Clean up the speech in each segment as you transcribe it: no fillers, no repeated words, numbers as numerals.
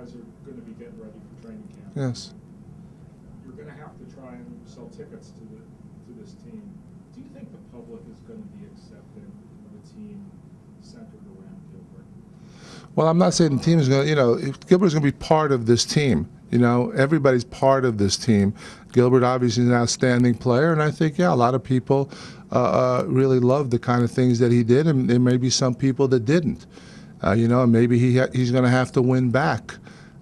guys are going to be getting ready for training camp. Yes. You're going to have to try and sell tickets to this team. Do you think the public is going to be accepting of a team centered around Gilbert? Well, I'm not saying the team is going to, Gilbert's going to be part of this team. Everybody's part of this team. Gilbert obviously is an outstanding player, and I think, a lot of people really love the kind of things that he did, and there may be some people that didn't. Maybe he's going to have to win back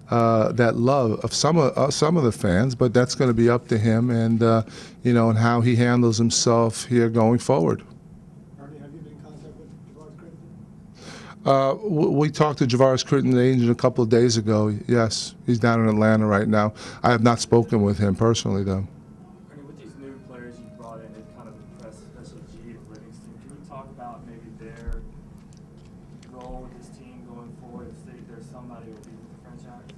that love of some of the fans, but that's going to be up to him and and how he handles himself here going forward. Ernie, have you been in contact with Javaris Crittenton? We talked to Javaris Crittenton, the agent, a couple of days ago. Yes, he's down in Atlanta right now. I have not spoken with him personally, though. Ernie, with these new players you brought in, they've kind of impressed, especially G and Livingston. Can you talk about maybe their role with this team going forward? If there's somebody who will be with the franchise?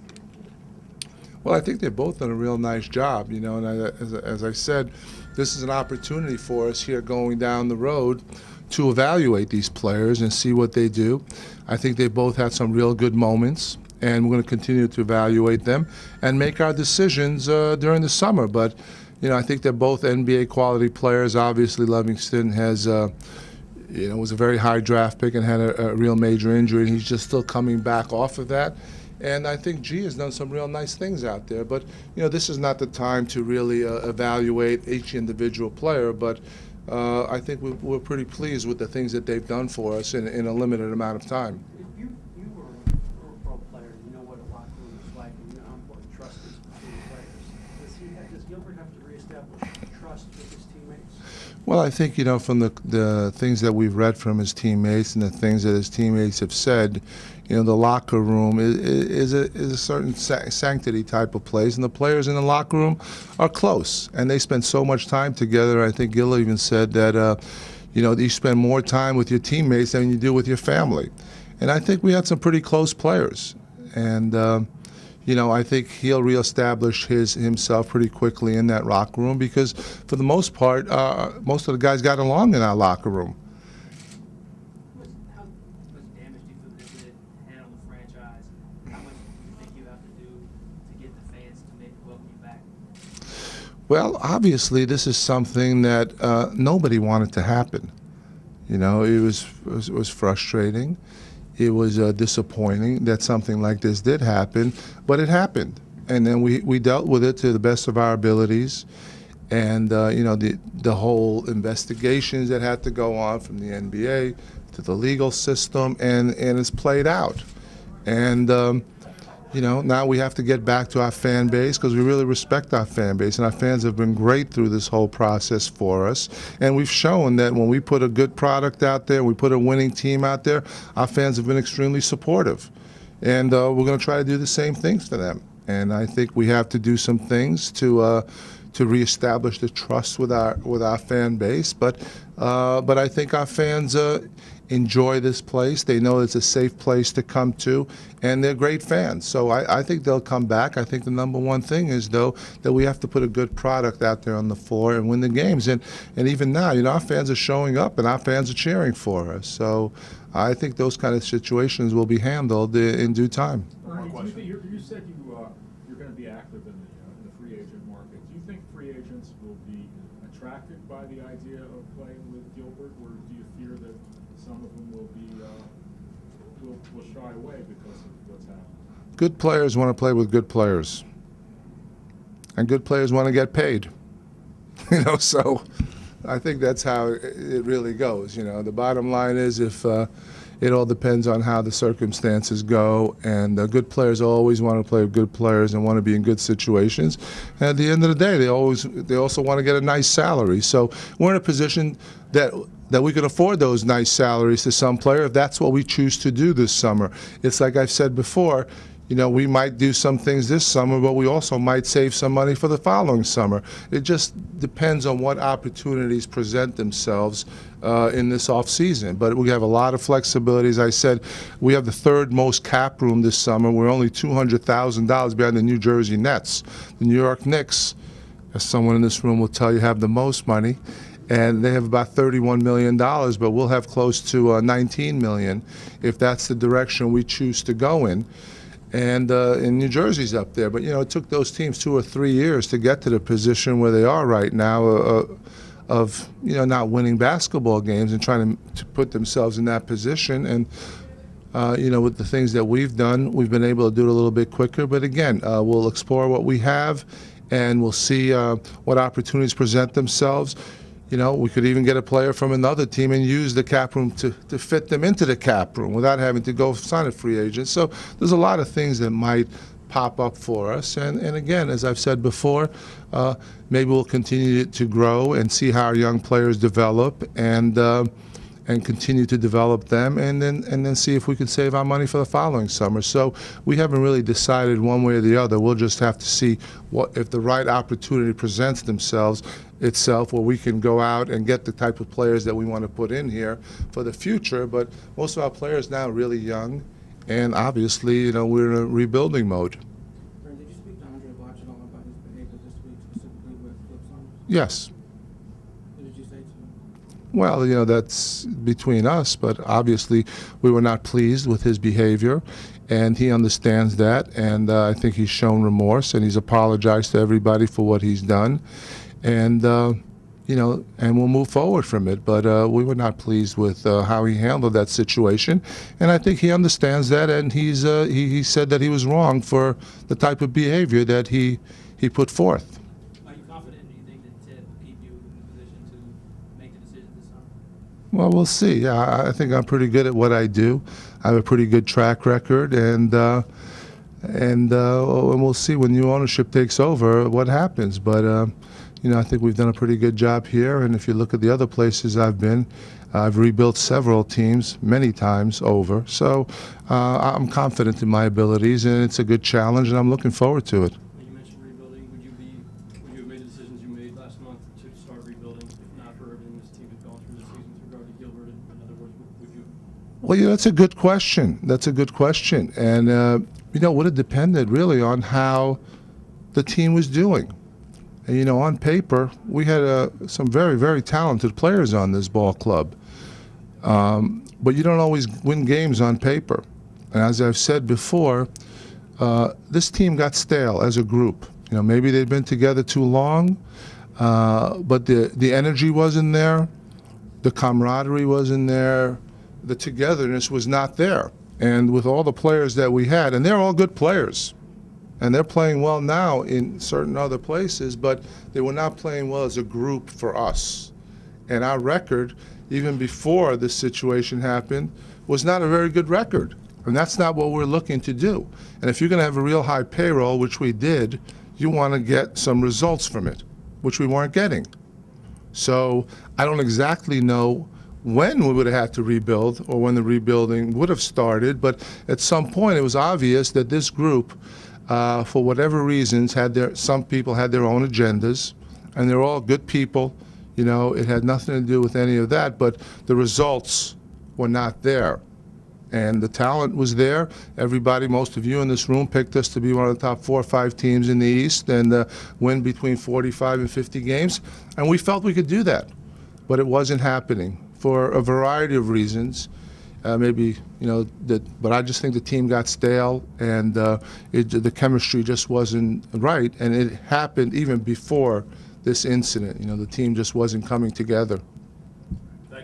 Well, I think they've both done a real nice job, and as I said, this is an opportunity for us here going down the road to evaluate these players and see what they do. I think they both had some real good moments, and we're going to continue to evaluate them and make our decisions during the summer. But, I think they're both NBA quality players. Obviously, Livingston has, was a very high draft pick and had a real major injury, and he's just still coming back off of that. And I think G has done some real nice things out there. But, this is not the time to really evaluate each individual player. But I think we're pretty pleased with the things that they've done for us in a limited amount of time. You were a pro player. You know what a locker room is like, and you know how important trust is between players. Does Gilbert have to reestablish trust with his teammates? Well, I think, from the things that we've read from his teammates and the things that his teammates have said, the locker room is a certain sanctity type of place, and the players in the locker room are close, and they spend so much time together. I think Gil even said that, you spend more time with your teammates than you do with your family. And I think we had some pretty close players. And, I think he'll reestablish himself pretty quickly in that locker room because, for the most part, most of the guys got along in our locker room. How much damage do you feel this did handle the franchise? How much do you think you have to do to get the fans to maybe welcome you back? Well, obviously, this is something that nobody wanted to happen. It was frustrating. It was disappointing that something like this did happen, but it happened. And then we dealt with it to the best of our abilities. And, the whole investigations that had to go on from the NBA to the legal system, and it's played out. And, now we have to get back to our fan base because we really respect our fan base, and our fans have been great through this whole process for us. And we've shown that when we put a good product out there, we put a winning team out there, our fans have been extremely supportive. And we're going to try to do the same things for them. And I think we have to do some things to reestablish the trust with our fan base. But I think our fans enjoy this place. They know it's a safe place to come to, and they're great fans. So I think they'll come back. I think the number one thing is, though, that we have to put a good product out there on the floor and win the games. And even now, our fans are showing up, and our fans are cheering for us. So I think those kind of situations will be handled in due time. Ernie, you said you're going to be active in the free agent market. Do you think free agents will be attracted by the idea of playing with Gilbert, or do you fear that some of them will shy away because of what's happened? Good players want to play with good players, and good players want to get paid. So I think that's how it really goes. The bottom line is, if it all depends on how the circumstances go, and good players always want to play with good players and want to be in good situations. And at the end of the day, they also want to get a nice salary. So we're in a position that we can afford those nice salaries to some player if that's what we choose to do this summer. It's like I've said before, we might do some things this summer, but we also might save some money for the following summer. It just depends on what opportunities present themselves in this off season. But we have a lot of flexibility. As I said, we have the third most cap room this summer. We're only $200,000 behind the New Jersey Nets. The New York Knicks, as someone in this room will tell you, have the most money. And they have about $31 million, but we'll have close to $19 million if that's the direction we choose to go in. and New Jersey's up there. But, it took those teams 2 or 3 years to get to the position where they are right now of not winning basketball games and trying to put themselves in that position. And, with the things that we've done, we've been able to do it a little bit quicker. But again, we'll explore what we have, and we'll see what opportunities present themselves. We could even get a player from another team and use the cap room to fit them into the cap room without having to go sign a free agent. So there's a lot of things that might pop up for us. And again, as I've said before, maybe we'll continue to grow and see how our young players develop and continue to develop them, and then see if we can save our money for the following summer. So we haven't really decided one way or the other. We'll just have to see if the right opportunity presents itself where we can go out and get the type of players that we want to put in here for the future. But most of our players now are really young, and obviously, we're in a rebuilding mode. Did you speak to Andre Blatch at all about his behavior this week, specifically with Flip Summers? Yes. What did you say to him? Well, that's between us, but obviously we were not pleased with his behavior, and he understands that, and I think he's shown remorse, and he's apologized to everybody for what he's done, and and we'll move forward from it. But we were not pleased with how he handled that situation, and I think he understands that, and he said that he was wrong for the type of behavior that he put forth. Are you confident? Do you think that Ted will keep you in a position to make the decision this summer? Well, we'll see. Yeah, I think I'm pretty good at what I do. I have a pretty good track record, and we'll see when new ownership takes over what happens. But I think we've done a pretty good job here. And if you look at the other places I've been, I've rebuilt several teams many times over. So I'm confident in my abilities, and it's a good challenge, and I'm looking forward to it. You mentioned rebuilding. Would you have made the decisions you made last month to start rebuilding, if not for everything this team has gone through this season with regard to Gilbert? In other words, would you? Well, that's a good question. That's a good question. And, would have depended really on how the team was doing. And, on paper, we had some very, very talented players on this ball club. But you don't always win games on paper. And as I've said before, this team got stale as a group. Maybe they'd been together too long, but the energy wasn't there, the camaraderie wasn't there, the togetherness was not there. And with all the players that we had, and they're all good players, and they're playing well now in certain other places, but they were not playing well as a group for us. And our record, even before this situation happened, was not a very good record. And that's not what we're looking to do. And if you're going to have a real high payroll, which we did, you want to get some results from it, which we weren't getting. So I don't exactly know when we would have had to rebuild or when the rebuilding would have started, but at some point it was obvious that this group, for whatever reasons, some people had their own agendas, and they're all good people. It had nothing to do with any of that, but the results were not there. And the talent was there. Everybody, most of you in this room, picked us to be one of the top 4 or 5 teams in the East and win between 45 and 50 games. And we felt we could do that, but it wasn't happening for a variety of reasons. But I just think the team got stale, and the chemistry just wasn't right. And it happened even before this incident. The team just wasn't coming together.